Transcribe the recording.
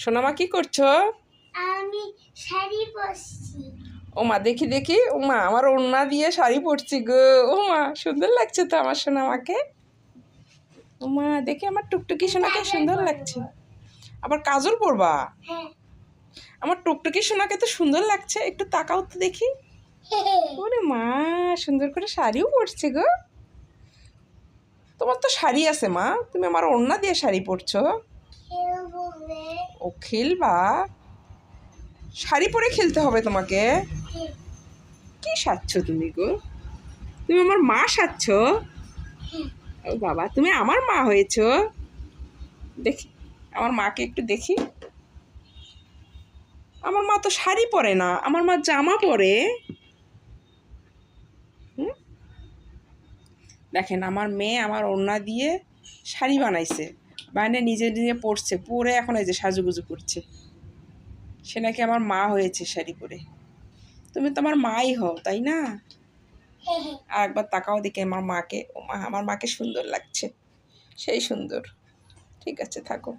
সোনামা কি করছো? আমি শাড়ি পরছি। ও মা দেখি দেখি, ও মা আমার ওড়না দিয়ে শাড়ি পরছি গো। ও মা সুন্দর লাগছে তো আমার সোনামাকে। ও মা দেখি আমার টুকটুকি সোনাকে সুন্দর লাগছে। আবার কাজল পরবা? হ্যাঁ। আমার টুকটুকি সোনাকে তো সুন্দর লাগছে, একটু তাকাও তো দেখি। ওরে মা সুন্দর করে শাড়িও পরছে গো। তোমার তো শাড়ি আছে মা, তুমি আমার ওড়না দিয়ে শাড়ি পরছো। খেলবো রে। ও খেলবা? শাড়ি পরে খেলতে হবে তোমাকে? হ্যাঁ। কি সাজছ তুমি গো? তুমি আমার মা সাজছ? হ্যাঁ। ও বাবা তুমি আমার মা হয়েছো। দেখি আমার মাকে একটু দেখি। আমার মা তো শাড়ি পরে না, আমার মা জামা পরে। হুম, দেখেন আমার মেয়ে আমার ওড়না দিয়ে শাড়ি বানাইছে, বানিয়ে নিজে নিজে পরছে, পরে এখন এই যে সাজুগুজু করছে। সে নাকি আমার মা হয়েছে শাড়ি পরে। তুমি তো আমার মাই হও তাই না? আর একবার তাকাও দেখে আমার মাকে। ও মা আমার মাকে সুন্দর লাগছে, সেই সুন্দর। ঠিক আছে থাকো।